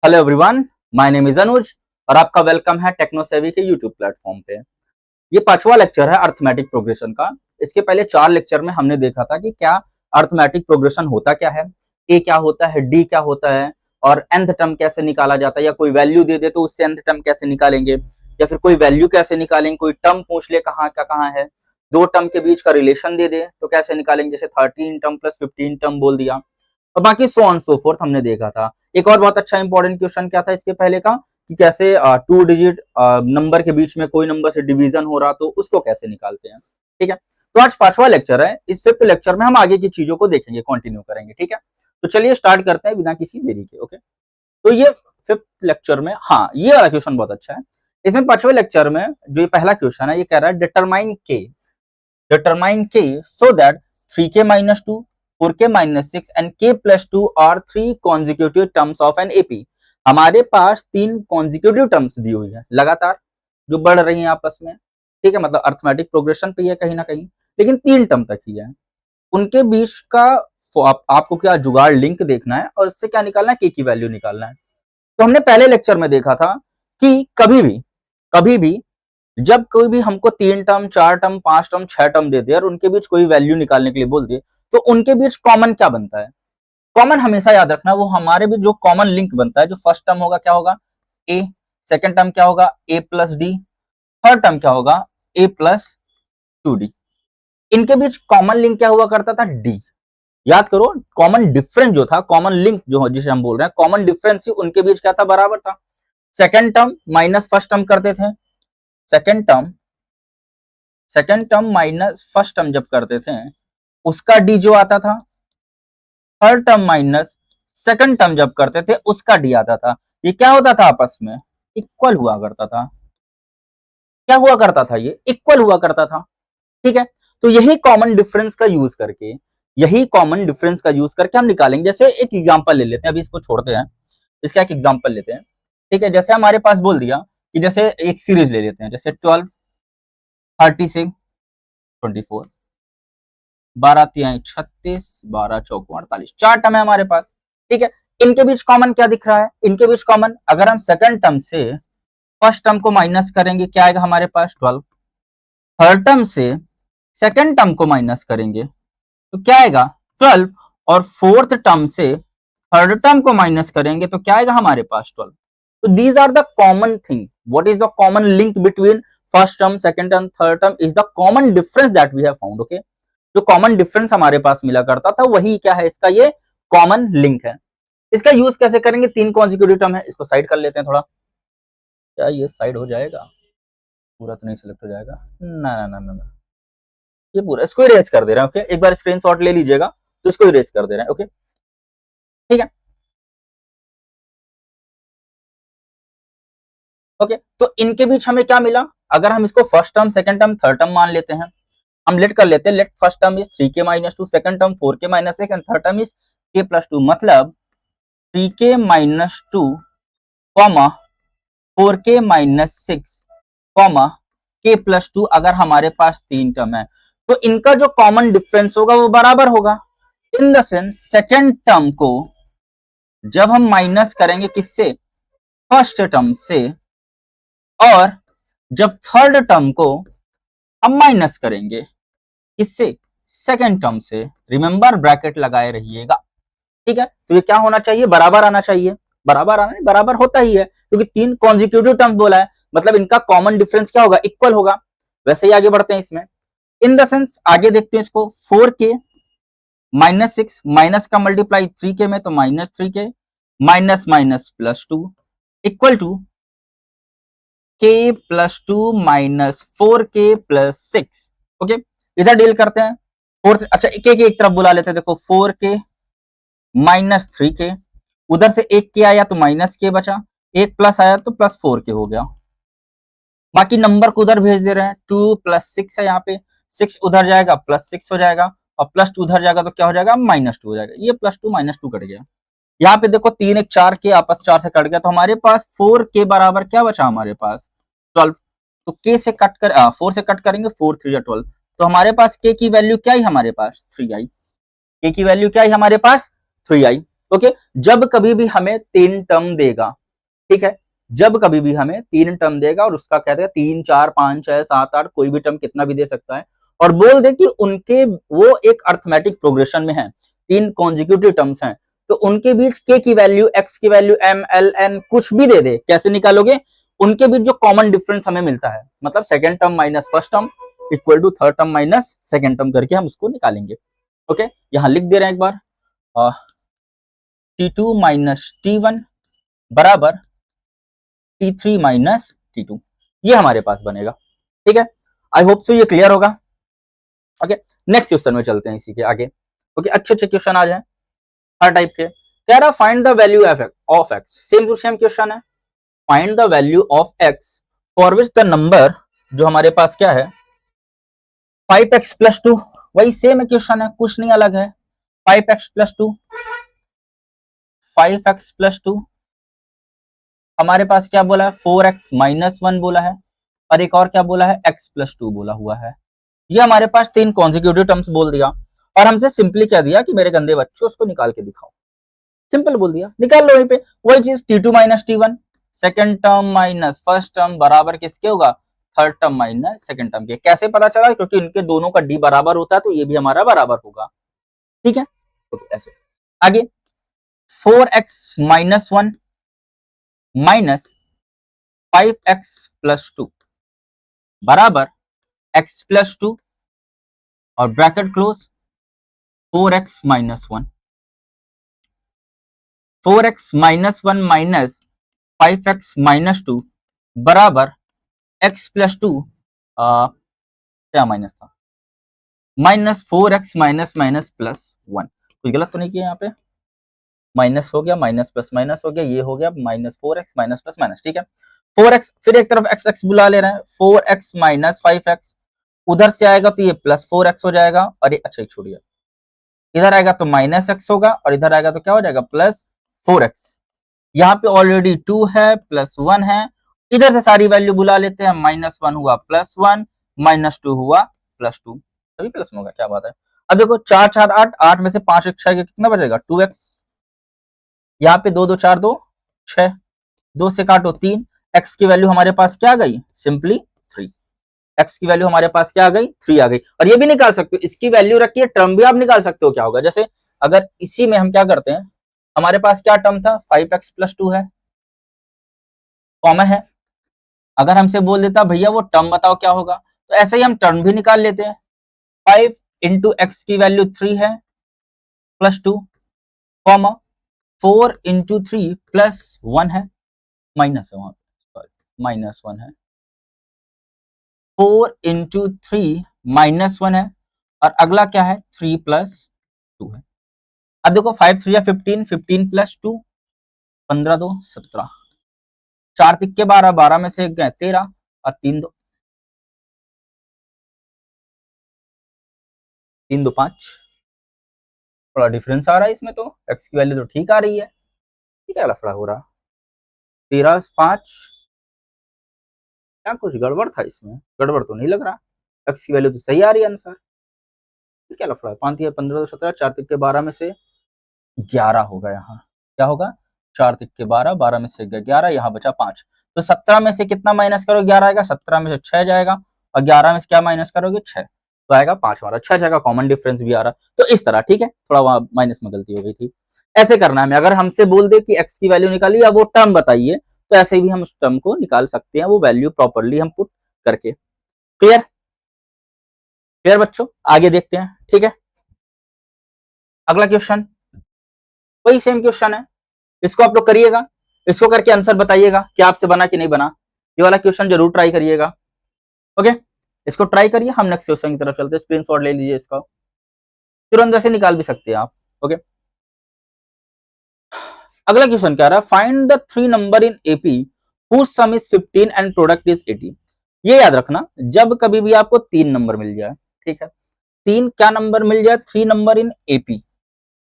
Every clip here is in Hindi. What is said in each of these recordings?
Hello everyone, my name is Anuj और आपका वेलकम है टेक्नोसेवी के यूट्यूब प्लेटफॉर्म पे। ये पांचवा लेक्चर है अर्थमेटिक प्रोग्रेशन का। इसके पहले चार लेक्चर में हमने देखा था कि क्या अर्थमेटिक प्रोग्रेशन होता क्या है, ए क्या होता है, डी क्या होता है और nth टर्म कैसे निकाला जाता है, या कोई वैल्यू दे दे तो उससे nth टर्म कैसे निकालेंगे, या फिर कोई वैल्यू कैसे निकालेंगे, कोई टर्म पूछ ले कहाँ का कहाँ है, दो टर्म के बीच का रिलेशन दे दे तो कैसे निकालेंगे, जैसे 13 टर्म प्लस 15 टर्म बोल दिया, और बाकी सो ऑन सो फोर्थ हमने देखा था। एक और बहुत अच्छा इंपॉर्टेंट क्वेश्चन क्या था इसके पहले का, कि कैसे टू डिजिट नंबर के बीच में कोई नंबर से डिवीजन हो रहा तो उसको कैसे निकालते हैं। ठीक है, तो आज पांचवा लेक्चर है। इस फिफ्थ लेक्चर में हम आगे की चीजों को देखेंगे, कंटिन्यू करेंगे। ठीक है, तो चलिए स्टार्ट करते हैं बिना किसी देरी के। ओके, तो ये फिफ्थ लेक्चर में, हाँ, ये वाला क्वेश्चन बहुत अच्छा है। इसमें पांचवें लेक्चर में जो ये पहला क्वेश्चन है, ये कह रहा है डिटरमाइन के so that 3k minus 2, 4k minus 6 and k plus 2 are three consecutive terms of an AP। हमारे पास तीन कॉन्जिक्यूटिव टर्म्स दी हुई है लगातार, जो बढ़ रही हैं आपस में। ठीक है, मतलब अर्थमेटिक प्रोग्रेशन पे ही है कहीं ना कहीं, लेकिन तीन टर्म तक ही है। उनके बीच का आपको क्या जुगाड़ लिंक देखना है और इससे क्या निकालना है, के की वैल्यू निकालना है। तो हमने पहले लेक्चर में देखा था कि कभी भी जब कोई भी हमको तीन टर्म, चार टर्म, पांच टर्म, छह टर्म दे दे और उनके बीच कोई वैल्यू निकालने के लिए बोल दे, तो उनके बीच कॉमन क्या बनता है। कॉमन हमेशा याद रखना, वो हमारे बीच जो कॉमन लिंक बनता है, जो फर्स्ट टर्म होगा क्या होगा, ए, सेकेंड टर्म क्या होगा, ए प्लस डी, थर्ड टर्म क्या होगा, ए प्लस 2d। इनके बीच कॉमन लिंक क्या हुआ करता था, डी। याद करो, कॉमन डिफरेंस जो था, कॉमन लिंक जो जिसे हम बोल रहे हैं, कॉमन डिफरेंस ही उनके बीच क्या था, बराबर था। Second term minus first term करते थे, second term minus first term जब करते थे उसका डी जो आता था, third term minus second term जब करते थे उसका डी आता था। ये क्या होता था, आपस में इक्वल हुआ करता था। क्या हुआ करता था, ये इक्वल हुआ करता था। ठीक है, तो यही कॉमन डिफरेंस का यूज करके हम निकालेंगे। जैसे एक एग्जांपल ले लेते हैं, अभी इसको छोड़ते हैं, इसका एक एग्जांपल लेते हैं। ठीक है, जैसे हमारे पास बोल दिया कि जैसे एक सीरीज ले लेते हैं, जैसे 12, 36, 24, 12 तिहाई 36, 12 चौको 48, चार टर्म है हमारे पास। ठीक है, इनके बीच कॉमन क्या दिख रहा है, इनके बीच कॉमन अगर हम सेकंड टर्म से फर्स्ट टर्म को माइनस करेंगे क्या आएगा हमारे पास, 12। थर्ड टर्म से सेकंड टर्म को माइनस करेंगे तो क्या आएगा, 12। और फोर्थ टर्म से थर्ड टर्म को माइनस करेंगे तो क्या आएगा हमारे पास, 12। तो these are the common thing. What is the common link between first term, second term, third term is the common difference that we have found. Okay, जो कॉमन डिफरेंस हमारे पास मिला करता था वही क्या है, इसका ये कॉमन लिंक है। इसका यूज कैसे करेंगे, तीन कॉन्जिक्यूटिव टर्म है, इसको साइड कर लेते हैं थोड़ा। क्या ये साइड हो जाएगा, पूरा तो नहीं सिलेक्ट हो जाएगा, ना ना ना ना ना, ये पूरा इसको इरेज कर दे रहे हैं। ओके, एक बार स्क्रीनशॉट ले लीजिएगा, तो इसको इरेज कर दे रहे हैं। ओके, ठीक है। ओके, तो इनके बीच हमें क्या मिला, अगर हम इसको first term, second term, third term मान लेते हैं, हम लेट कर लेते हैं, let first term is 3k minus 2, second term 4k minus 1 and third term is k plus 2, मतलब 3k minus 2 comma 4k minus 6 comma k plus 2, अगर हमारे पास तीन टर्म है तो इनका जो कॉमन डिफरेंस होगा वो बराबर होगा। In the sense second term को जब हम माइनस करेंगे किससे, फर्स्ट टर्म से, और जब थर्ड टर्म को हम माइनस करेंगे किससे, सेकेंड टर्म से। रिमेंबर, ब्रैकेट लगाए रहिएगा। ठीक है, तो ये क्या होना चाहिए, बराबर आना चाहिए। बराबर आना नहीं, बराबर होता ही है क्योंकि तीन कॉन्जिक्यूटिव टर्म बोला है, मतलब इनका कॉमन डिफरेंस क्या होगा, इक्वल होगा। वैसे ही आगे बढ़ते हैं इसमें। इन द सेंस आगे देखते हैं इसको, 4k माइनस 6, माइनस का मल्टीप्लाई 3k में तो minus 3k, minus minus plus 2 equal to k plus 2 minus 4k plus 6। Okay, इधर डील करते हैं। फोर, अच्छा k की एक तरफ बुला लेते हैं, देखो 4k माइनस 3k, उधर से एक के आया तो माइनस के बचा, एक प्लस आया तो प्लस 4k हो गया। बाकी नंबर को उधर भेज दे रहे हैं, 2 प्लस 6 है यहाँ पे, 6 उधर जाएगा प्लस 6 हो जाएगा, और प्लस 2 उधर जाएगा तो क्या हो जाएगा, माइनस 2 हो जाएगा। ये प्लस 2 माइनस 2 कट गया। यहाँ पे देखो 3 एक 4 के आपस 4 से कट गया, तो हमारे पास 4 के बराबर क्या बचा हमारे पास, 12। तो के से कट कर 4 से कट करेंगे, 4 3 या 12, तो हमारे पास के की वैल्यू क्या आई, हमारे पास 3 आई। के की वैल्यू क्या आई हमारे पास, 3 आई। ओके, जब कभी भी हमें 3 टर्म देगा, ठीक है, जब कभी भी हमें 3 टर्म देगा और उसका कहते हैं 3 4 5 6 7 8 कोई भी टर्म कितना भी दे सकता है, और बोल दे कि उनके वो एक अर्थमेटिक प्रोग्रेशन में है, 3 कॉन्जिक्यूटिव टर्म्स हैं, तो उनके बीच के की वैल्यू, एक्स की वैल्यू, एम एल एन कुछ भी दे दे, कैसे निकालोगे? उनके बीच जो कॉमन डिफरेंस हमें मिलता है, मतलब second term minus first term equal to third term minus second term करके हम उसको निकालेंगे। ओके, यहां लिख दे रहे हैं एक बार, T2 माइनस T1 बराबर T3 माइनस T2, ये हमारे पास बनेगा। ठीक है, आई होप सो ये क्लियर होगा। ओके, नेक्स्ट क्वेश्चन में चलते हैं इसी के आगे। ओके, अच्छे अच्छे क्वेश्चन आ जाए हर टाइप के। कह रहा find the value of x, same to same question है, find the value of x for which the number, जो हमारे पास क्या है 5x प्लस 2, वही सेम क्वेश्चन है, कुछ नहीं अलग है। 5x प्लस 2, 5x प्लस 2, हमारे पास क्या बोला है 4x माइनस 1 बोला है, और एक और क्या बोला है x प्लस 2 बोला हुआ है। ये हमारे पास 3 कॉन्जिक्यूटिव टर्म्स बोल दिया, और हमसे सिंपली क्या दिया कि मेरे गंदे बच्चों उसको निकाल के दिखाओ, सिंपल बोल दिया, निकाल लो वहीं पे। वही चीज T2 minus T1, second term minus first term बराबर किसके होगा, third term minus second term के। कैसे पता चला? क्योंकि इनके दोनों का D बराबर होता है, तो ये भी हमारा बराबर होगा। ठीक है, ओके, ऐसे आगे 4x minus 1 minus 5x plus 2 बराबर x प्लस 2 और bracket close 4x minus 1, 4x minus 1 minus 5x minus 2 बराबर x प्लस 2, क्या माइनस था, minus 4x minus minus plus 1। कुछ गलत तो नहीं किया यहाँ पे? माइनस हो गया, माइनस प्लस माइनस हो गया, ये हो गया minus 4x minus plus minus. ठीक है, 4x, फिर एक तरफ x x बुला ले रहे हैं, 4x माइनस 5x, उधर से आएगा तो ये प्लस 4x हो जाएगा, और ये अच्छा छोड़िए, इधर आएगा तो माइनस x होगा, और इधर आएगा तो क्या हो जाएगा प्लस 4x। यहाँ पे ऑलरेडी 2 है, प्लस 1 है, इधर से सारी वैल्यू बुला लेते हैं, माइनस 1 हुआ प्लस 1, माइनस 2 हुआ प्लस 2, तभी प्लस में होगा, क्या बात है। अब देखो 4 4 8, 8 में से 5 6 कितना बचेगा 2x, यहाँ पे 2 2 4 2 6, 2 से काटो 3, x की वैल्यू हमारे पास क्या आ गई, सिंपली 3, x की वैल्यू हमारे पास क्या आ गई 3 आ गई। और ये भी निकाल सकते हो, इसकी वैल्यू रखिए, टर्म भी आप निकाल सकते हो क्या होगा। जैसे अगर इसी में हम क्या करते हैं, हमारे पास क्या टर्म था 5x प्लस 2 है, कॉमन है, अगर हमसे बोल देता भैया वो टर्म बताओ क्या होगा, तो ऐसे ही हम टर्म भी निकाल लेते हैं। 5 इंटू एक्स की वैल्यू 3 है प्लस 2, कॉमा 4 इंटू 3 प्लस 1 है, माइनस है वहां पे, सॉरी माइनस 1 है, 4 इंटू 3 माइनस 1 है, और अगला क्या है 3 प्लस 2 है। अब देखो 5 3 15, 15 प्लस 2 15 2 17, 4 तिक्के 12, 12 में से गए 13, और 3 2 3 2 5, थोड़ा डिफरेंस आ रहा है इसमें, तो एक्स की वैल्यू तो ठीक आ रही है, क्या लफड़ा हो रहा, 13 5, क्या कुछ गड़बड़ था इसमें? गड़बड़ तो नहीं लग रहा, एक्स की वैल्यू तो सही आ रही है आंसर, क्या लफड़ा है। 5 या 15 17, 4 तिक्के 12 में से 11 होगा, यहाँ क्या होगा 4 तिक्के 12, 12 में से 11, यहाँ बचा 5, तो 17 में से कितना माइनस करोगे 11 आएगा, 17 में से 6 जाएगा, और 11 में से क्या माइनस करोगे 6, तो आएगा 5 हमारा, 6 जगह कॉमन डिफरेंस भी आ रहा। तो इस तरह, ठीक है, थोड़ा वहां माइनस में गलती हो गई थी। ऐसे करना है, अगर हमसे बोल दे कि एक्स की वैल्यू निकालिए या वो टर्म बताइए, तो ऐसे भी हम उस टर्म को निकाल सकते हैं, वो वैल्यू प्रॉपरली हम पुट करके। क्लियर? क्लियर बच्चों, आगे देखते हैं। ठीक है, अगला क्वेश्चन, वही सेम क्वेश्चन है, इसको आप लोग करिएगा, इसको करके आंसर बताइएगा कि आपसे बना कि नहीं बना। ये वाला क्वेश्चन जरूर ट्राई करिएगा। ओके, इसको ट्राई करिए, हम नेक्स्ट क्वेश्चन की तरफ चलते हैं। स्क्रीनशॉट ले लीजिए इसका, तुरंत वैसे निकाल भी सकते हैं आप। ओके, अगला क्वेश्चन क्या रहा, find the 3 number in AP whose some is 15 and product is 80। ये याद रखना, जब कभी भी आपको 3 नंबर मिल जाए, ठीक है, 3 क्या नंबर मिल जाए, 3 नंबर इन एपी,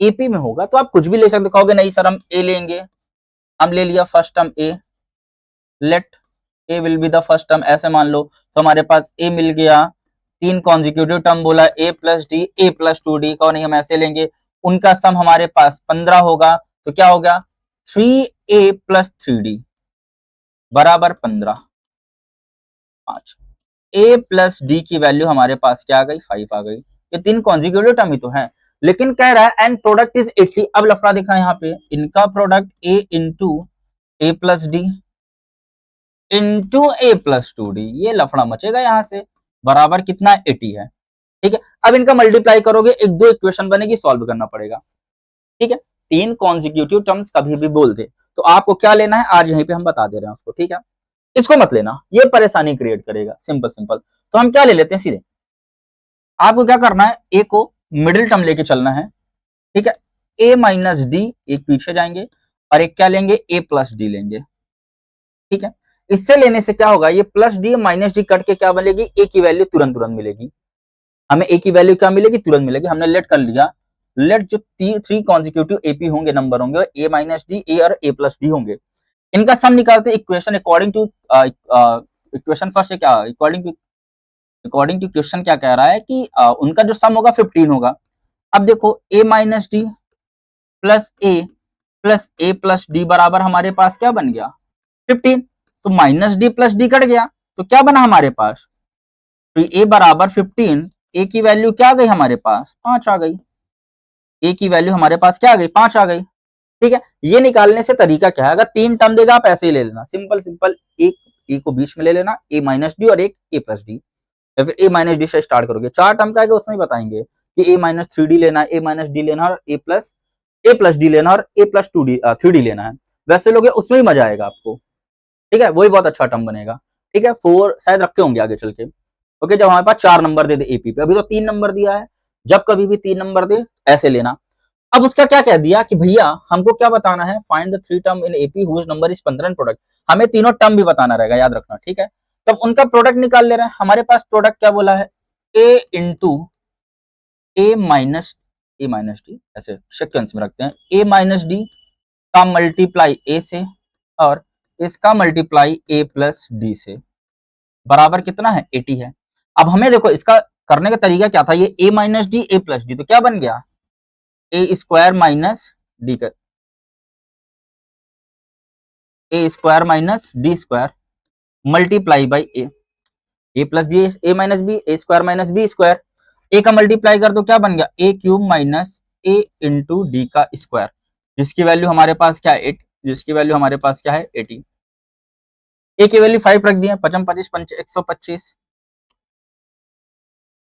एपी में होगा तो आप कुछ भी ले सकते, कहोगे नहीं सर हम ए लेंगे, हम ले लिया first term a, let a will be the first term, ऐसे मान लो, तो हमारे पास ए मिल गया, 3 कॉन्जिक्यूटिव टर्म बोला, ए plus D, a plus 2 D, कहो नहीं हम ऐसे लेंगे, उनका सम हमारे पास 15 होगा, तो क्या हो गया 3a प्लस 3d बराबर 15, 5। a प्लस डी की वैल्यू हमारे पास क्या आ गई 5 आ गई। ये तीन कॉन्जिक्यूटिव टर्म ही तो है, लेकिन कह रहा है एंड प्रोडक्ट इज 80। अब लफड़ा दिखा यहाँ पे, इनका product a into A plus D into A plus 2d, ये लफड़ा मचेगा यहाँ से, बराबर कितना 80 है। ठीक है, अब इनका मल्टीप्लाई करोगे, एक दो इक्वेशन बनेगी, सॉल्व करना पड़ेगा। ठीक है, तीन कॉन्जिक्यूटिव टर्म्स कभी भी बोल दे तो आपको क्या लेना है आज यहीं पे हम बता दे रहे हैं उसको। ठीक है, इसको मत लेना, ये परेशानी क्रिएट करेगा। सिंपल सिंपल, तो हम क्या ले लेते हैं सीधे, आपको क्या करना है, ए को मिडिल टर्म लेके चलना है। ठीक है, ए माइनस डी, एक पीछे जाएंगे और एक क्या लेंगे, ए प्लस डी लेंगे। ठीक है, इससे लेने से क्या होगा, ये plus D minus D cut के क्या मिलेगी, ए की वैल्यू तुरंत तुरंत मिलेगी। हमें ए की वैल्यू क्या मिलेगी, तुरंत मिलेगी। हमने लेट कर लिया, लेट जो थ्री कॉन्जिक्यूटिव एपी होंगे, नंबर होंगे, ए माइनस डी, ए और ए प्लस डी होंगे, इनका सम निकालते हैं equation according to equation first क्या, अकॉर्डिंग टू क्वेश्चन क्या कह रहा है कि उनका जो सम होगा 15 होगा। अब देखो ए माइनस डी प्लस ए प्लस डी बराबर हमारे पास क्या बन गया 15, तो minus D plus D cut गया, तो क्या बना हमारे पास, तो ए बराबर 15, ए की वैल्यू क्या आ गई हमारे पास 5 आ गई, ए की वैल्यू हमारे पास क्या आ गई 5 आ गई। ठीक है, ये निकालने से तरीका क्या है, अगर तीन टर्म देगा आप ऐसे ही ले लेना, सिंपल सिंपल, एक ए को बीच में ले लेना, ए माइनस डी और एक ए प्लस डी, या फिर ए माइनस डी से स्टार्ट करोगे, चार टर्म का है उसमें बताएंगे कि ए माइनस 3d लेना है, ए माइनस डी लेना और ए प्लस डी लेना और ए प्लस 2d 3d लेना है, वैसे लोगे उसमें भी मजा आएगा आपको। ठीक है, वही बहुत अच्छा टर्म बनेगा। ठीक है, 4 शायद रखे होंगे आगे चल के। ओके, जब हमारे पास 4 नंबर दे दे एपी पे, अभी तो 3 नंबर दिया है, जब कभी भी 3 नंबर दे ऐसे लेना। अब उसका क्या कह दिया कि भैया हमको क्या बताना है, find the three term in AP whose number is 15 and product, हमें तीनों टर्म भी बताना रहेगा, याद रखना। ठीक है, तब उनका प्रोडक्ट निकाल ले रहे हैं। हमारे पास प्रोडक्ट क्या बोला है, ए इंटू ए माइनस डी, ऐसे सिक्वेंस में रखते हैं, ए माइनस डी का मल्टीप्लाई ए से और इसका मल्टीप्लाई ए प्लस डी से बराबर कितना है 80 है। अब हमें देखो इसका करने का तरीका क्या था, ये a minus d a plus d, तो क्या बन गया ए स्क्वायर माइनस डी का a square minus d square multiply by a plus b, a minus b, a square minus B square, a का मल्टीप्लाई कर दो क्या बन गया a cube minus a into d का स्क्वायर, जिसकी वैल्यू हमारे पास क्या है 8, जिसकी वैल्यू हमारे पास क्या है 80। ए की वैल्यू 5 रख दिया, 5 25 125,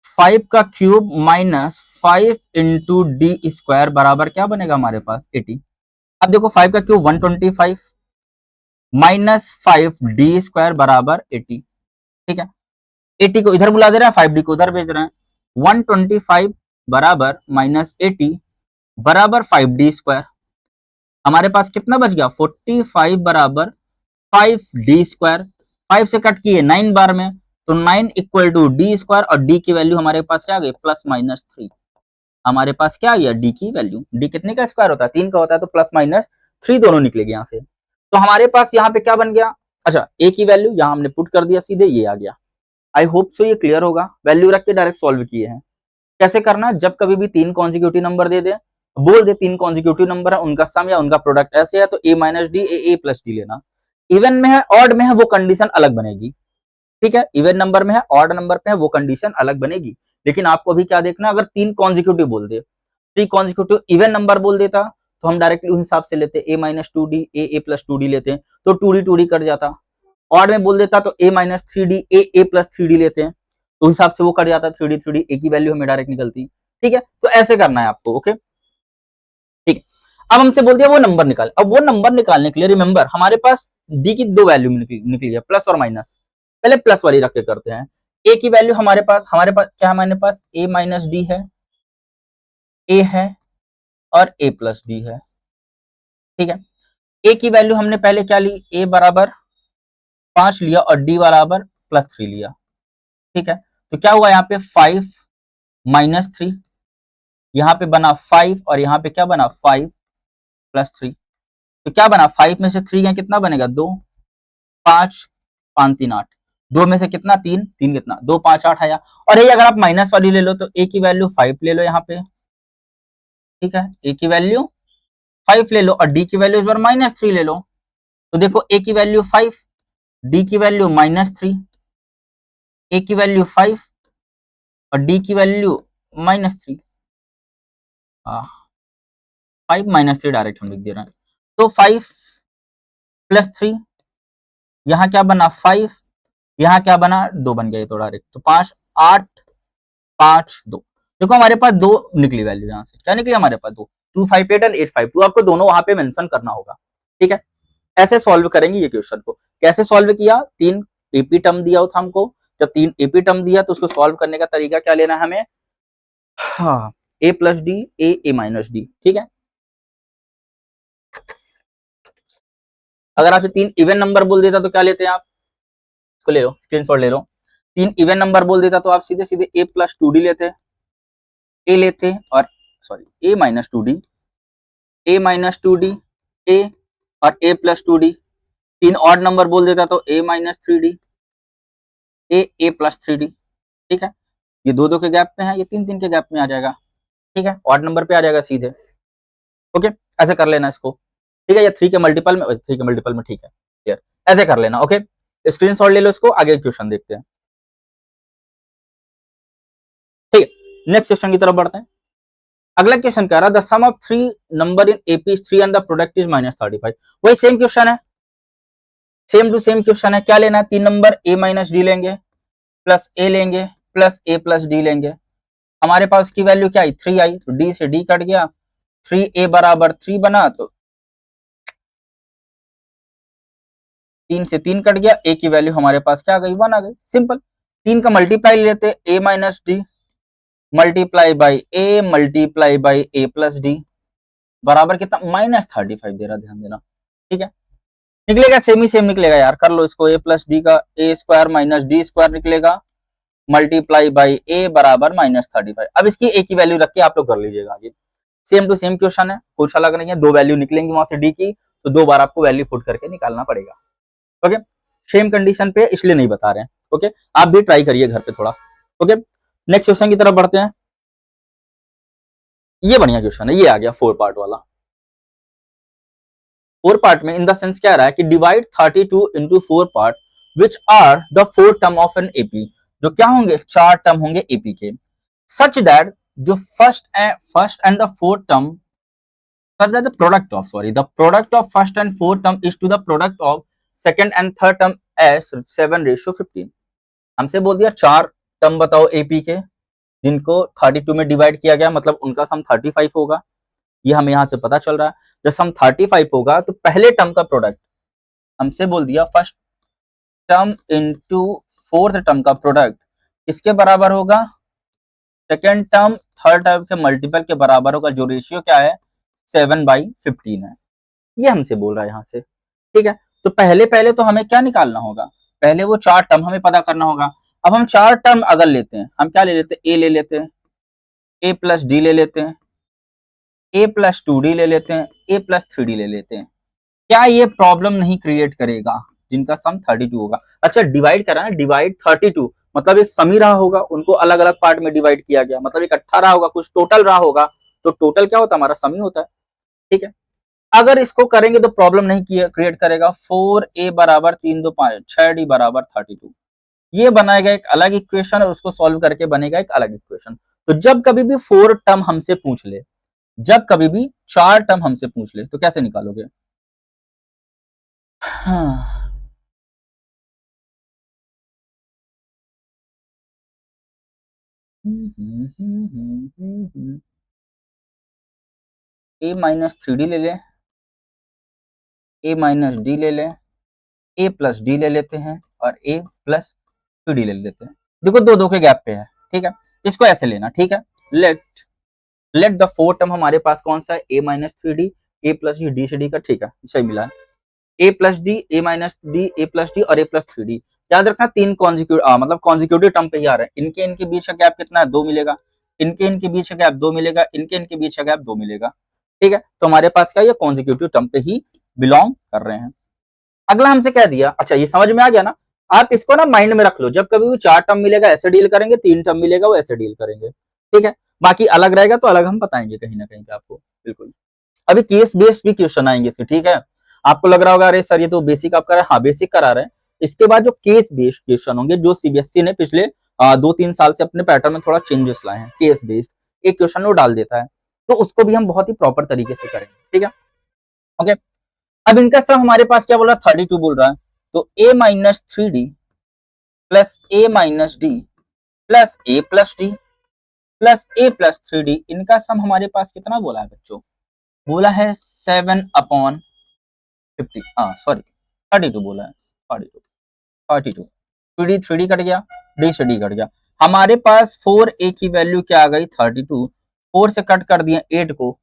5 का cube minus 5 into D square बराबर क्या बनेगा हमारे पास 80। अब देखो 5 का क्यूब 125 माइनस 5 डी स्क्वायर बराबर 80। ठीक है, 80 को इधर बुला दे रहे हैं, 5d को उधर भेज रहे हैं, 125 बराबर माइनस 80 बराबर 5d स्क्वायर, हमारे पास कितना बच गया 45 बराबर 5d स्क्वायर, 5 से कट किए 9 बार में, तो 9 इक्वल टू डी स्क्वायर, और डी की वैल्यू हमारे पास क्या आ गई प्लस माइनस 3, हमारे पास क्या आ गया डी की वैल्यू, डी कितने का स्क्वायर होता है 3 का होता है, तो प्लस माइनस 3 दोनों निकलेगी यहाँ से। तो हमारे पास यहाँ पे क्या बन गया, अच्छा ए की वैल्यू यहाँ हमने पुट कर दिया सीधे, ये आ गया। आई होप सो ये क्लियर होगा, वैल्यू रख के डायरेक्ट सॉल्व किए हैं। कैसे करना, जब कभी भी 3 कॉन्जिक्यूटिव नंबर दे दे, बोल दे 3 कॉन्जिक्यूटिव नंबर है, उनका सम या उनका प्रोडक्ट ऐसे है, तो a minus d a plus d लेना। इवन में है ऑड में है वो कंडीशन अलग बनेगी। ठीक है, इवन नंबर में है ऑड नंबर पे है वो कंडीशन अलग बनेगी, लेकिन आपको अभी क्या देखना, अगर 3 कॉन्जिक्यूटिव बोल दे, 3 कॉन्जिक्यूटिव इवन नंबर बोल देता तो हम डायरेक्टली उस हिसाब से लेते, ए माइनस 2d ए प्लस 2d लेते हैं, तो 2d कट जाता। ऑड में बोल देता तो a minus 3d A plus 3d लेते हैं, तो हिसाब से वो कट जाता, 3d ए की वैल्यू हमें डायरेक्ट निकलती। ठीक है, तो ऐसे करना है आपको। ओके, ठीक है, अब हमसे बोल दिया वो नंबर निकाल। अब वो नंबर निकालने के लिए रिमेंबर हमारे पास डी की दो वैल्यू निकली है, प्लस और माइनस, पहले प्लस वाली रख के करते हैं। ए की वैल्यू हमारे पास क्या है, हमारे पास ए माइनस डी है, ए है और ए प्लस डी है। ठीक है, ए की वैल्यू हमने पहले क्या ली, ए बराबर 5 लिया और डी बराबर प्लस 3 लिया। ठीक है, तो क्या हुआ यहाँ पे 5 माइनस 3, यहाँ पे बना 5 और यहाँ पे क्या बना 5 प्लस 3, तो क्या बना 5 में से 3 गए कितना बनेगा 2, 5 5 3 8, 2 में से कितना 3 3 कितना 2 5 8 आया। और ये अगर आप माइनस वाली ले लो तो ए की वैल्यू 5 ले लो यहाँ पे। ठीक है, ए की वैल्यू 5 ले लो और डी की वैल्यू इस बार -3 ले लो। तो देखो ए की वैल्यू 5, डी की वैल्यू -3, ए की वैल्यू 5 और डी की वैल्यू -3। 5 -3 डायरेक्ट हम लिख दे रहे हैं। तो 5 + 3, यहाँ क्या बना 5, यहाँ क्या बना 2 बन गया, तो डायरेक्ट तो 5 8 5 2। देखो हमारे पास 2 निकली वैल्यू, यहाँ से क्या निकली हमारे पास 2, 258 और 852। आपको दोनों वहां पे मेंशन करना होगा, ठीक है। ऐसे सॉल्व करेंगे ये क्वेश्चन को। कैसे सॉल्व किया, 3 एपी टर्म दिया था हमको, जब 3 एपी टर्म दिया तो उसको सॉल्व करने का तरीका क्या लेना है हमें, हाँ, a + d a -d, ठीक है। अगर आपसे 3 इवन नंबर बोल देता तो क्या लेते हैं आप, इसको ले लो, स्क्रीनशॉट ले लो। 3 इवन नंबर बोल देता तो आप सीधे सीधे a + 2d लेते, a लेते और sorry a - 2d, a - 2d a और a + 2d। 3 ऑड नंबर बोल देता तो a - 3d a + 3d, ठीक है। ये 2 के गैप में है, ये 3 के गैप में आ जाएगा, ठीक है, ऑड नंबर पे आ जाएगा सीधे। ओके, ऐसे कर लेना इसको, ठीक है। या 3 के मल्टीपल में, 3 के मल्टीपल में, ठीक है, क्लियर, ऐसे कर लेना। ओके, स्क्रीनशॉट ले लो इसको, आगे क्वेश्चन देखते हैं, ठीक है। नेक्स्ट क्वेश्चन की तरफ बढ़ते हैं। अगला क्वेश्चन कह रहा है the sum of 3 number in AP is 3 and the product is -35। वही सेम क्वेश्चन है, सेम टू सेम क्वेश्चन है। क्या लेना है, 3 नंबर a - d लेंगे, प्लस a लेंगे, प्लस a + d लेंगे। हमारे पास की वैल्यू क्या आई, 3 आई, तो d से d कट गया, 3a = 3 बना, तो 3 से 3 कट गया, a की वैल्यू हमारे पास क्या आ गई, 1 आ गई। सिंपल, 3 का मल्टीप्लाई लेते, a - d multiply by a multiply by a + d बराबर कितना, -35 दे रहा, ध्यान देना, ठीक है। निकलेगा सेम ही सेम निकलेगा यार, कर लो इसको, a + d का a² - d² निकलेगा, मल्टीप्लाई बाई a बराबर -35। अब इसकी a की वैल्यू रख के आप लोग कर लीजिएगा आगे। सेम टू सेम क्वेश्चन है, कुछ अलग नहीं है, 2 वैल्यू निकलेंगी वहां से d की, तो 2 बार आपको वैल्यू पुट करके निकालना पड़ेगा। ओके, सेम कंडीशन पे इसलिए नहीं बता रहे हैं। ओके, आप भी ट्राई करिए घर पे थोड़ा। ओके, नेक्स्ट क्वेश्चन की तरफ बढ़ते हैं। ये बढ़िया क्वेश्चन है, ये आ गया 4 पार्ट वाला। 4 पार्ट में इन द सेंस क्या रहा है कि divide 32 into 4 part which are the 4 term of an AP, जो क्या होंगे, 4 टर्म होंगे एपी के, सच दैट जो first and the fourth term, such that the product of first and fourth term is to the product of second and third term as 7:15। हमसे बोल दिया 4 टर्म बताओ एपी के, जिनको 32 में डिवाइड किया गया, मतलब उनका सम 35 होगा। ये हमें यहाँ से पता चल रहा है, जब सम 35 होगा तो पहले टर्म का प्रोडक्ट, हमसे बोल दिया first term into fourth term का प्रोडक्ट इसके बराबर होगा, सेकेंड टर्म थर्ड टर्म के मल्टीपल के बराबर होगा, जो रेशियो क्या है 7/15 है। ये हमसे बोल रहा है यहाँ से, ठीक है। तो पहले पहले तो हमें क्या निकालना होगा, पहले वो 4 टर्म हमें पता करना होगा। अब हम 4 टर्म अगर लेते हैं, हम क्या ले लेते हैं, a ले लेते हैं, a + d ले लेते हैं, a + 2d ले लेते हैं, a + 3d ले लेते हैं। क्या ये प्रॉब्लम नहीं क्रिएट करेगा, जिनका सम 32 होगा। अच्छा, डिवाइड करा ना, डिवाइड 32 मतलब एक सम ही रहा होगा, उनको अलग अलग पार्ट में डिवाइड किया गया, मतलब इकट्ठा रहा होगा, कुछ टोटल रहा होगा, तो टोटल क्या होता है, हमारा सम ही होता है, ठीक है। अगर इसको करेंगे तो प्रॉब्लम नहीं क्रिएट करेगा। 4a = 3 2 5 6d = 32, ये बनाएगा एक अलग इक्वेशन और उसको सॉल्व करके बनेगा एक अलग इक्वेशन। तो जब कभी भी 4 टर्म हमसे पूछ ले, जब कभी भी 4 टर्म हमसे पूछ ले, तो कैसे निकालोगे, हाँ, a - 3d ले ले, a - d ले ले, a + d ले लेते हैं और a + 3d ले लेते हैं। देखो 2 के गैप पे है, ठीक है, इसको ऐसे लेना, ठीक है। लेट द 4 टर्म हमारे पास कौन सा है, a - 3d, a + d से d का, ठीक है, सही मिला है, a + d, a - d, a + d और a + 3d। याद रखना 3 मतलब कॉन्जिक्यूटिव टर्म पे ही आ रहे हैं, इनके इनके बीच का गैप कितना है, 2 मिलेगा, इनके इनके बीच का गैप 2 मिलेगा, इनके इनके बीच का गैप 2 मिलेगा, ठीक है। तो हमारे पास क्या, ये कॉन्जिक्यूटिव टर्म पे ही बिलोंग कर रहे हैं। अगला हमसे कह दिया, अच्छा ये समझ में आ गया ना, आप इसको ना माइंड में रख लो, जब कभी भी 4 टर्म मिलेगा ऐसे डील करेंगे, 3 टर्म मिलेगा वो ऐसे डील करेंगे, ठीक है, बाकी अलग रहेगा तो अलग हम बताएंगे कहीं ना कहीं पे आपको, बिल्कुल। अभी केस बेस्ड भी क्वेश्चन आएंगे इसके, ठीक है। आपको लग रहा होगा अरे सर ये तो बेसिक आप करा रहे हैं, हाँ बेसिक करा रहे हैं। इसके बाद जो केस बेस्ड क्वेश्चन होंगे, जो सीबीएसई ने पिछले 2-3 साल से अपने पैटर्न में थोड़ा चेंजेस लाए हैं, केस बेस्ड एक क्वेश्चन वो डाल देता है, तो उसको भी हम बहुत ही प्रॉपर तरीके से करेंगे, ठीक है, ओके। अब इनका सब हमारे पास क्या बोल रहा है, 32 बोल रहा है, तो a minus 3d plus a minus D plus a plus D plus a plus 3d, इनका सम हमारे पास कितना बोला है बच्चों, बोला है 7/50, हाँ सॉरी 32 बोला है, 32 3d कट गया, d से d कट गया, हमारे पास 4a की वैल्यू क्या आ गई 32, 4 से कट कर दिया 8 को,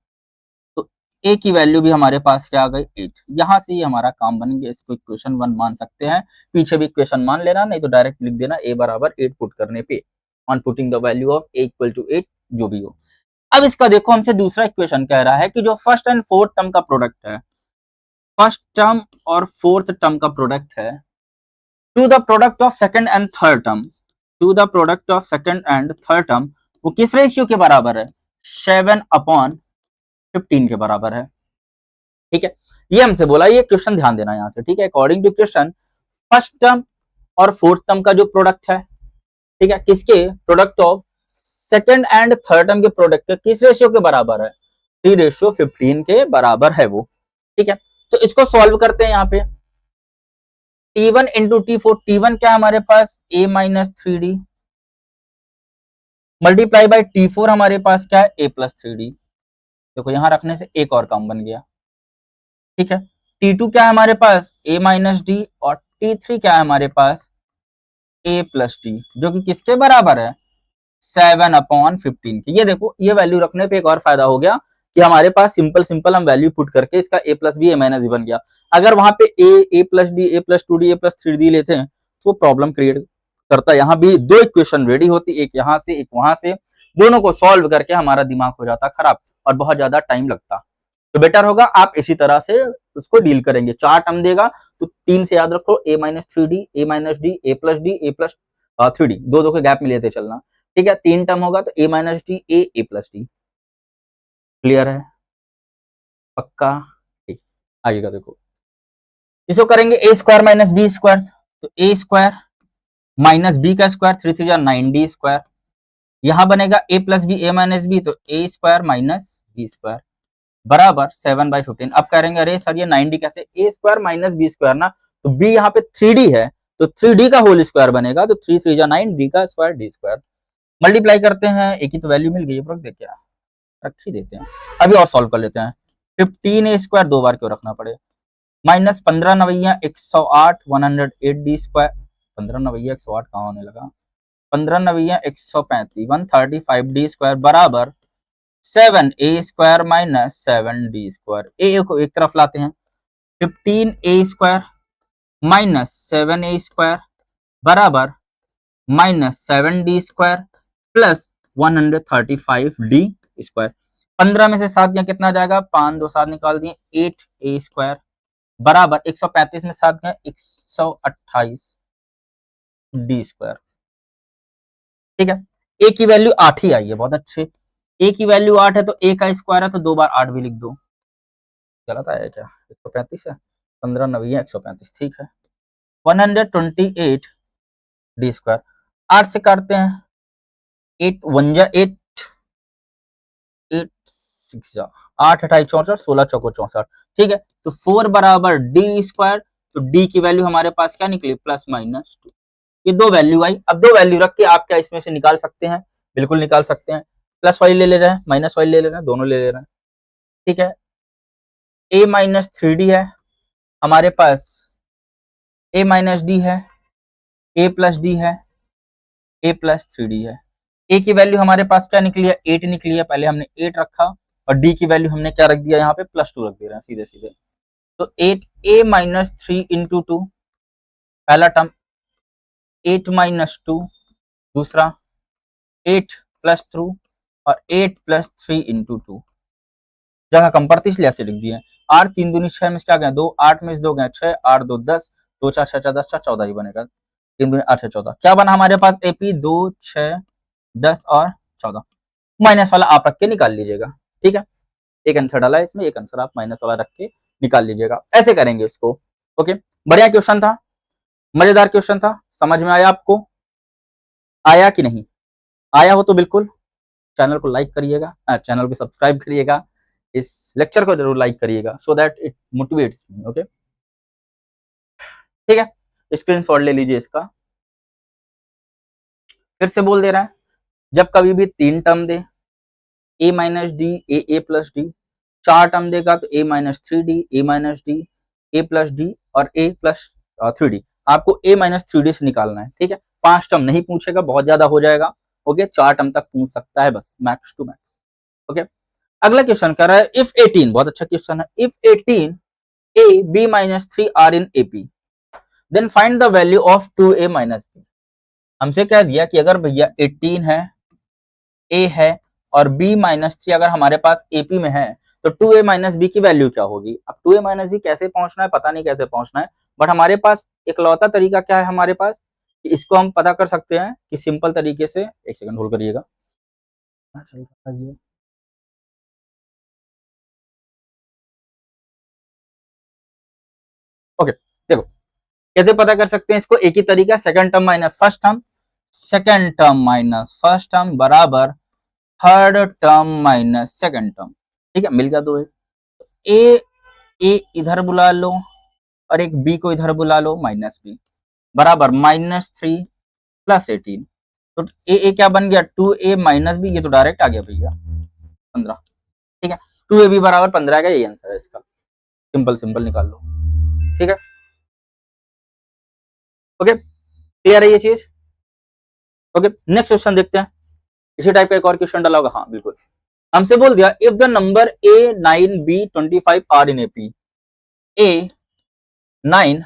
तो a की वैल्यू भी हमारे पास क्या आ गई 8, यहां से ही हमारा काम बन गया, इसको इक्वेशन 1 मान सकते हैं, पीछे भी इक्वेशन मान लेना, नहीं तो डायरेक्ट लिख देना a बराबर 8 पुट करने पे, on putting the value of a equal to 8 जो भी हो। अब इसका देखो हमसे दूसरा इक्वेशन कह रहा है कि जो फर्स्ट एंड फोर्थ टर्म का प्रोडक्ट है, फर्स्ट टर्म और फोर्थ टर्म का प्रोडक्ट है, to the product of second and third term, to the product of second and third term, वो किस रेशियो के बराबर है, 7/15 के बराबर है, ठीक है। ये हमसे बोला, ये क्वेश्चन ध्यान देना यहां से, ठीक है। According to question first term और फोर्थ टर्म का जो प्रोडक्ट है, ठीक है, किसके product of second and third term के प्रोडक्ट किस रेशियो के बराबर है, 3:15 के बराबर है वो, ठीक है। तो इसको सॉल्व करते हैं यहाँ पे, T1 इंटू T4, T1 क्या है हमारे पास a minus 3d multiply by T4 हमारे पास क्या है a प्लस 3d, देखो यहां रखने से एक और काम बन गया, ठीक है। T2 क्या है हमारे पास a माइनस डी, और T3 क्या है हमारे पास a प्लस डी, जो कि किसके बराबर है 7/15 के। ये देखो ये वैल्यू रखने पे एक और फायदा हो गया कि हमारे पास सिंपल सिंपल हम वैल्यू पुट करके इसका a plus B a minus D बन गया। अगर वहां पे a plus D a plus 2d a plus 3d लेते हैं तो प्रॉब्लम क्रिएट करता है। यहाँ भी दो इक्वेशन रेडी होती, एक यहाँ से एक वहां से, दोनों को सॉल्व करके हमारा दिमाग हो जाता खराब और बहुत ज्यादा टाइम लगता। तो बेटर होगा आप इसी तरह से उसको डील करेंगे। 4 टर्म देगा तो 3 से याद रखो a minus 3d a minus D a plus D a plus 3d, दो दो के गैप में लेते चलना, ठीक है। 3 टर्म होगा तो a minus D a plus D, clear है, पक्का, ठीक। आगे का देखो, इसको करेंगे a square minus B square, तो a स्क्वायर माइनस बी का स्क्वायर 3 3 9d स्क्वायर, यहां बनेगा a plus B a minus B, तो a square minus B square बराबर 7/15। अब करेंगे अरे सर ये 9d कैसे, a square minus B square ना, तो b यहाँ पे 3d है तो 3d का होल स्क्वायर बनेगा, तो 3 3 9 d का स्क्वायर d स्क्वायर, मल्टीप्लाई करते हैं, एक ही तो वैल्यू मिल गई है, रख दे क्या रख ही देते हैं। अभी और सॉल्व कर लेते हैं, 15a स्क्वायर दो बार क्यों रखना पड़े, माइनस 15 नवैया 108 108d स्क्वायर, 15 नवैया 108 कहाँ होने लगा, 15 नवैया 135 135d स्क्वायर बराबर 7a square minus 7d square, a को एक तरफ लाते हैं, 15a square minus 7a square बराबर minus 7d square plus 135d square, 15 में से 7 गया कितना जाएगा, 5 2 7 निकाल दिए, 8a स्क्वायर बराबर 135 में 7 गया 128d स्क्वायर, ठीक है। a की वैल्यू 8 ही आई है, बहुत अच्छे, a की वैल्यू 8 है तो a का स्क्वायर है तो 2 बार 8 भी लिख दो, गलत आया क्या, 135 है, 15 नवी 135, ठीक है। 128 डी स्क्वायर, 8 से काटते हैं, 8 1 जा 8 8 6 जा 8 28 64 16 चौको 64, ठीक है। तो 4 बराबर डी स्क्वायर, तो डी की वैल्यू हमारे पास क्या निकली प्लस माइनस 2, ये दो वैल्यू आई। अब दो वैल्यू रख के आप क्या इसमें से निकाल सकते हैं, बिल्कुल निकाल सकते हैं, प्लस वाली ले ले रहे हैं माइनस वाली ले ले रहे हैं, दोनों ले ले रहे हैं, ठीक है। a माइनस 3d है हमारे पास, a माइनस डी है, a प्लस डी है, a प्लस 3d है, a की वैल्यू हमारे पास क्या निकली है 8 निकली है, पहले हमने 8 रखा और d की वैल्यू हमने क्या रख दिया यहाँ पे प्लस 2 रख दे रहे हैं सीधे सीधे, तो 8a माइनस 3 इंटू 2 पहला टर्म, 8 माइनस 2 दूसरा, 8 प्लस 2 और 8 प्लस 3 इंटू 2, जगह कम पड़ती इसलिए ऐसे लिख दिए। 8 3 दूनी 6 में क्या गए 2, 8 में 2 गए 6, 8 2 10, 2 4 6 10 14 ही बनेगा, 3 दूनी 8 6 14, क्या बना हमारे पास एपी 2 6 10 और 14, माइनस वाला आप रख के निकाल लीजिएगा, ठीक है। एक आंसर डाला है इसमें, एक आंसर आप माइनस वाला रख के निकाल लीजिएगा, ऐसे करेंगे इसको। ओके, बढ़िया क्वेश्चन था, मजेदार क्वेश्चन था, समझ में आया आपको? आया कि नहीं? आया हो तो बिल्कुल चैनल को लाइक करिएगा, चैनल को सब्सक्राइब करिएगा, इस लेक्चर को जरूर लाइक करिएगा, so that it motivates me. Okay, ठीक है, स्क्रीनशॉट ले लीजिए इसका। फिर से बोल दे रहा है, जब कभी भी 3 term they, a minus d, a plus D, 4 term देगा तो a minus 3d, a minus D, a plus D और a प्लस 3d, आपको a माइनस 3d से निकालना है, ठीक है। 5 टर्म नहीं पूछेगा, बहुत ज्यादा हो जाएगा। ओके, 4 टर्म तक पूछ सकता है बस, मैक्स टू मैक्स। ओके, अगला क्वेश्चन कर रहा है, इफ 18, बहुत अच्छा क्वेश्चन है, if 18 a b minus 3 are in ap, then find the value of 2a minus b। हमसे कह दिया कि अगर भैया 18 है, a है और b माइनस 3 अगर हमारे पास ap में है, तो 2a माइनस बी की वैल्यू क्या होगी। अब 2a माइनस बी कैसे पहुंचना है, पता नहीं कैसे पहुंचना है, बट हमारे पास इकलौता तरीका क्या है हमारे पास, कि इसको हम पता कर सकते हैं कि सिंपल तरीके से, एक सेकंड होल्ड करिएगा। ओके, देखो कैसे पता कर सकते हैं इसको, एक ही तरीका, second term minus first term, second term minus first term बराबर third term minus second term, ठीक है, मिल गया दो। ए इधर बुला लो और एक बी को इधर बुला लो, माइनस बी बराबर -3 प्लस 18, तो ए क्या बन गया, 2a माइनस बी, ये तो डायरेक्ट आ गया भैया 15, ठीक है। 2ab बराबर 15 आएगा, यही आंसर है इसका, सिंपल सिंपल निकाल लो, ठीक है। ओके, क्लियर है ये चीज? ओके, नेक्स्ट क्वेश्चन देखते हैं, इसी टाइप का एक और क्वेश्चन डाला होगा, हाँ बिल्कुल। हमसे बोल दिया, if the number a9b25 are in AP, a9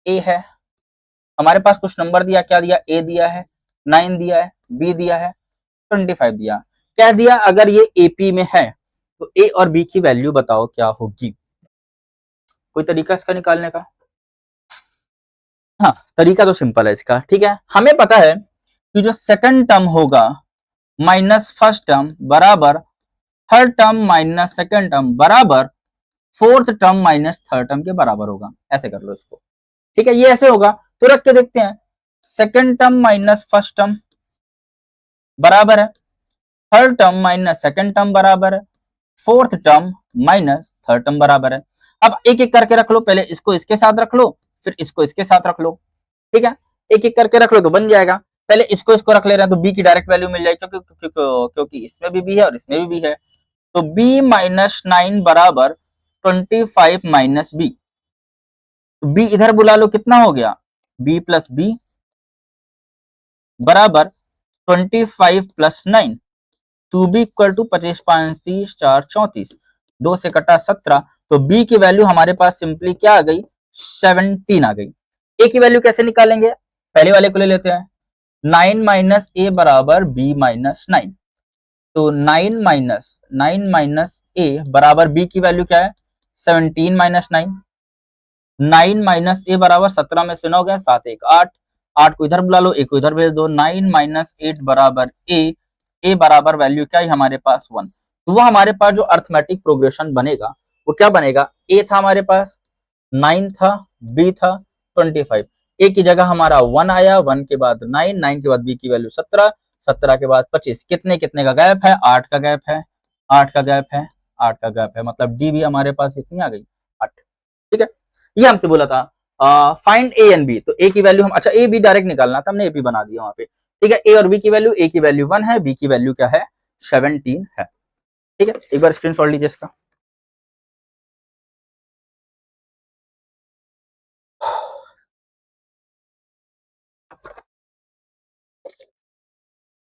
A है, हमारे पास कुछ नंबर दिया, क्या दिया, ए दिया है, 9 दिया है, बी दिया है, 25 दिया, कह दिया अगर ये एपी में है तो ए और बी की वैल्यू बताओ क्या होगी। कोई तरीका इसका निकालने का? हाँ, तरीका तो सिंपल है इसका, ठीक है। हमें पता है कि जो सेकंड टर्म होगा माइनस फर्स्ट टर्म बराबर third term minus second term बराबर fourth term minus third term के बराबर होगा, ऐसे कर लो इसको, ठीक है। ये ऐसे होगा, तो रख के देखते हैं, second term minus first term बराबर है third term minus second term बराबर है fourth term minus third term बराबर है। अब एक एक करके रख लो, पहले इसको इसके साथ रख लो, फिर इसको इसके साथ रख लो, ठीक है। एक एक करके रख लो तो बन जाएगा, पहले इसको इसको रख ले रहे हैं तो बी की डायरेक्ट वैल्यू मिल जाएगी, क्योंकि इसमें भी बी है और इसमें भी है, तो b माइनस 9 बराबर 25 माइनस बी, तो b इधर बुला लो, कितना हो गया, b प्लस बी बराबर 25 प्लस 9, 2b इक्वल टू 25 5 30 4 34, 2 से कटा 17, तो b की वैल्यू हमारे पास सिंपली क्या आ गई, 17 आ गई। a की वैल्यू कैसे निकालेंगे, पहले वाले को ले लेते हैं, 9 माइनस ए बराबर b माइनस 9, तो 9 माइनस ए बराबर b की वैल्यू क्या है, 17 माइनस 9, 9 माइनस ए बराबर 17 में से 9 गया 7 1 8, 8 को इधर बुला लो, एक को इधर भेज दो, 9 माइनस 8 बराबर ए बराबर वैल्यू क्या है हमारे पास 1, तो वो हमारे पास जो अर्थमेटिक प्रोग्रेशन बनेगा वो क्या बनेगा, ए था हमारे पास, 9 था, बी था 25, ए की जगह हमारा 1 आया, 1 के बाद 9, 9 के बाद बी की वैल्यू 17, 17 के बाद 25, कितने कितने का गैप है, 8 का गैप है, 8 का गैप है, 8 का गैप है, मतलब डी भी हमारे पास इतनी आ गई 8, ठीक है। ये हमसे बोला था फाइंड ए एंड बी, तो ए की वैल्यू हम, अच्छा ए बी डायरेक्ट निकालना था, हमने ए बी बना दिया वहां पे, ठीक है। ए और बी की वैल्यू, ए की वैल्यू 1 है, बी की वैल्यू क्या है, 17 है, ठीक है। एक बार स्क्रीनशॉट लीजिए इसका।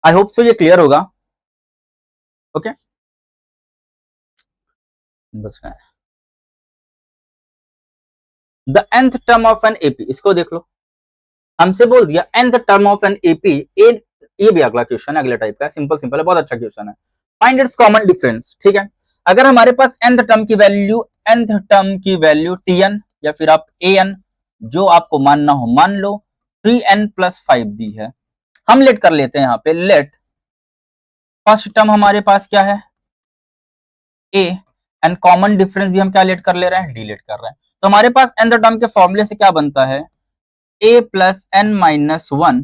आई होप सो ये क्लियर होगा, ओके बस। The nth term of an AP, इसको देख लो, हमसे बोल दिया nth term of an AP, ये भी अगला क्वेश्चन है, अगले टाइप का, सिंपल सिंपल है, बहुत अच्छा क्वेश्चन है। फाइंड इट्स कॉमन डिफरेंस, ठीक है। अगर हमारे पास nth टर्म की वैल्यू, tn या फिर आप an जो आपको मानना हो मान लो, 3n+5 दी है। हम लेट कर लेते हैं यहाँ पे, लेट फर्स्ट टर्म हमारे पास क्या है a एंड कॉमन डिफरेंस भी हम क्या लेट कर ले रहे हैं, d लेट कर रहे हैं। तो हमारे पास nth टर्म के फॉर्मूले से क्या बनता है, a plus n minus 1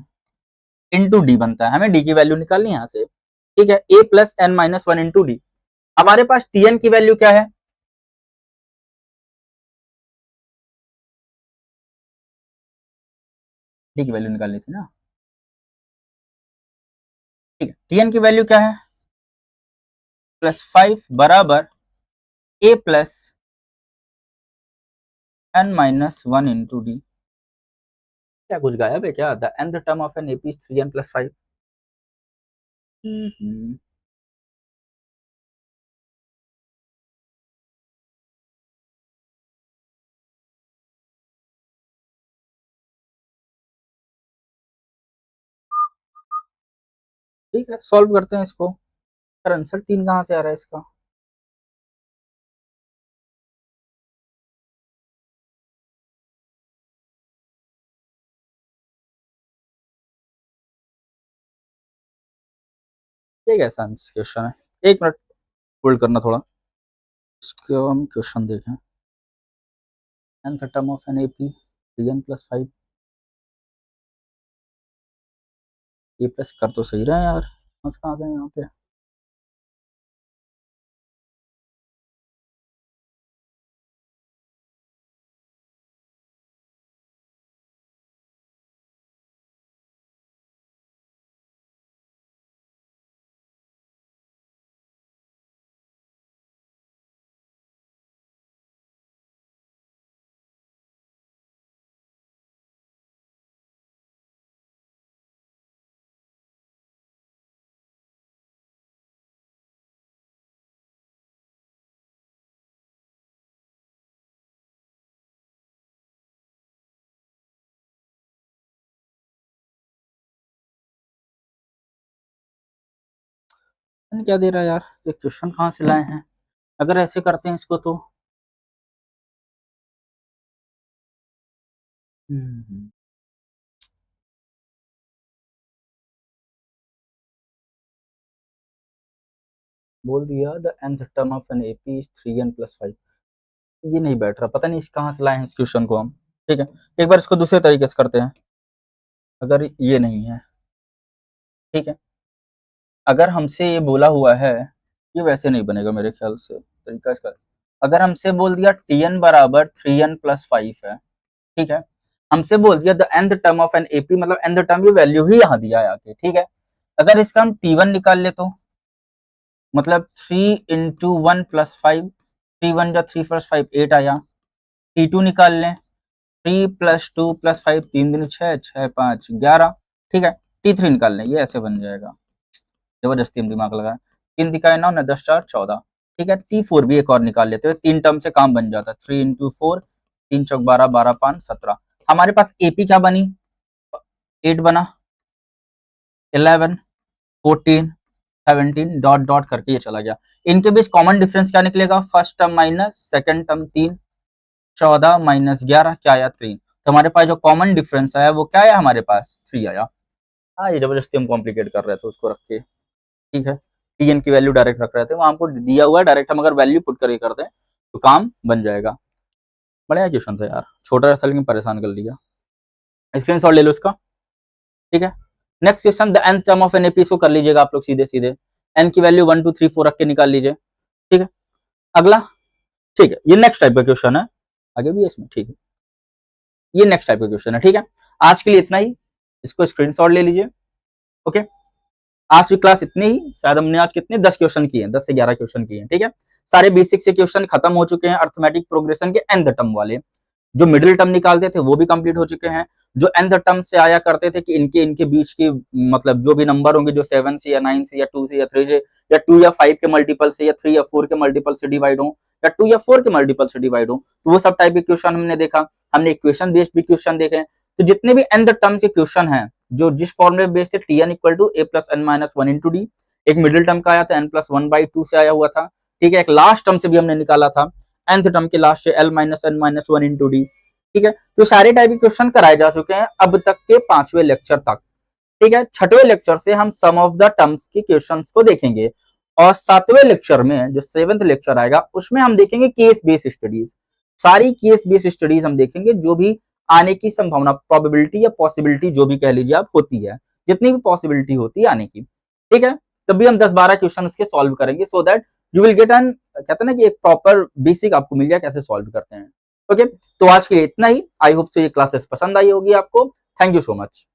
into D बनता है। हमें d की वैल्यू निकालनी है यहाँ से, ठीक है, a plus n minus 1 into D. हमारे पास tn की वैल्यू क्या है, d की वैल्यू निकालनी थी ना, ठीक है। tn की वैल्यू क्या है, +5 बराबर a plus n minus 1 into D. क्या कुछ गायब है क्या, the nth term of an AP is 3n+5। ठीक है, सॉल्व करते हैं इसको। पर आंसर 3 कहाँ से आ रहा है इसका, ये कैसा क्वेश्चन है, एक मिनट होल्ड करना थोड़ा, इसको हम क्वेश्चन देखें। nth term of an AP 3n+5, ये प्लस कर तो सही रहा है यार, बस कहाँ गए यहाँ पे, क्या दे रहा है यार, ये क्वेश्चन कहाँ से लाए हैं, अगर ऐसे करते हैं इसको तो बोल दिया the nth term of an AP is 3n+5, ये नहीं बैठ रहा, पता नहीं कहाँ से लाए हैं इस क्वेश्चन को हम। ठीक है, एक बार इसको दूसरे तरीके से करते हैं, अगर ये नहीं है, ठीक है, अगर हमसे ये बोला हुआ है, ये वैसे नहीं बनेगा मेरे ख्याल से तरीका इसका, अगर हमसे बोल दिया tn बराबर 3n+5 है, ठीक है, हमसे बोल दिया the nth term of an AP, मतलब nth टर्म की वैल्यू ही यहाँ दिया है आके, ठीक है। अगर इसका हम t1 निकाल ले तो मतलब 3 इंटू 1 प्लस 5, 3 1 जा 3 प्लस 5 8 आया। t2 निकाल लें, 3 प्लस 2 प्लस 5, 3 दूनी 6, 6 5 11, ठीक है। t3 निकाल लें, ये ऐसे बन जाएगा, जबरदस्ती हम दिमाग लगाए, 3 दिखाए 9 9 10 4 14, ठीक है। t4 भी एक और निकाल लेते हैं, 3 टर्म से काम बन जाता है, 3 इंटू 4, 3 चौक 12, 12 5 17। हमारे पास AP क्या बनी, 8 बना, 11 14 17 डॉट डॉट करके ये चला गया। इनके बीच कॉमन डिफरेंस क्या निकलेगा, first term minus second term 3, 14 minus 11 क्या आया 3। तो हमारे पास जो कॉमन डिफरेंस आया वो क्या आया, हमारे पास 3 आया। हाँ, ये जबरदस्ती हम कॉम्प्लिकेट कर रहे थे उसको रख के, ठीक है, tn की वैल्यू डायरेक्ट रख रहे थे, वहां हमको दिया हुआ है डायरेक्ट, हम अगर वैल्यू पुट करके करते हैं तो काम बन जाएगा। बढ़िया क्वेश्चन था यार, छोटा सा लेकिन परेशान कर लिया, स्क्रीनशॉट ले लो उसका, ठीक है। Next question, the nth term of an AP, इसको कर लीजिएगा आप लोग सीधे सीधे, n की वैल्यू 1 2 3 4 रख के निकाल लीजिए, ठीक है। अगला, ठीक है, ये नेक्स्ट टाइप का क्वेश्चन है, आगे भी है इसमें, ठीक है, ये नेक्स्ट टाइप का क्वेश्चन है, ठीक है। आज के लिए इतना ही, इसको स्क्रीनशॉट ले लीजिए, ओके। आज की क्लास इतनी ही, शायद हमने आज कितने 10 क्वेश्चन किए हैं, 10 से 11 क्वेश्चन किए हैं, ठीक है। सारे बेसिक से क्वेश्चन खत्म हो चुके हैं, अर्थमेटिक प्रोग्रेशन के nth टर्म वाले, जो मिडिल टर्म निकालते थे वो भी कंप्लीट हो चुके हैं, जो nth टर्म से आया करते थे कि इनके इनके बीच की मतलब जो भी नंबर होंगे, जो 7 से या 9 से या 2 से या 3 से या 2 या 5 के मल्टीपल से या 3 या 4 के मल्टीपल से डिवाइड हो या 2 या 4 के मल्टीपल से डिवाइड हो, तो वो सब टाइप के क्वेश्चन हमने देखा। हमने इक्वेशन बेस्ड भी क्वेश्चन देखे, तो जितने भी nth टर्म के क्वेश्चन हैं जो जिस फॉर्मूले बेस्ड थे, tn equal to a plus n minus 1 into D, एक मिडिल टर्म का आया था n+1/2 से आया हुआ था, ठीक है। एक लास्ट टर्म से भी हमने निकाला था, nth टर्म के लास्ट से l minus n minus 1 into D, ठीक है, तो सारे टाइप के क्वेश्चन कराए जा चुके हैं अब तक के 5वें लेक्चर तक। ठीक है, 6वें लेक्चर से हम सम ऑफ द टर्म्स के क्वेश्चंस को देखेंगे और 7वें लेक्चर में जो 7th लेक्चर आएगा उसमें हम देखेंगे केस बेस्ड स्टडीज। सारी केस बेस्ड स्टडीज हम देखेंगे जो भी आने की संभावना, प्रोबेबिलिटी या पॉसिबिलिटी जो भी कह लीजिए आप, होती है, जितनी भी पॉसिबिलिटी होती है आने की। ठीक है, तभी हम 10-12 क्वेश्चन उसके सॉल्व करेंगे so that you will get an, कहते हैं ना कि एक प्रॉपर बेसिक आपको मिल जाए कैसे सॉल्व करते हैं। ओके, तो आज के लिए इतना ही। आई होप सो ये क्लासेस पसंद आई होगी आपको। Thank you so much.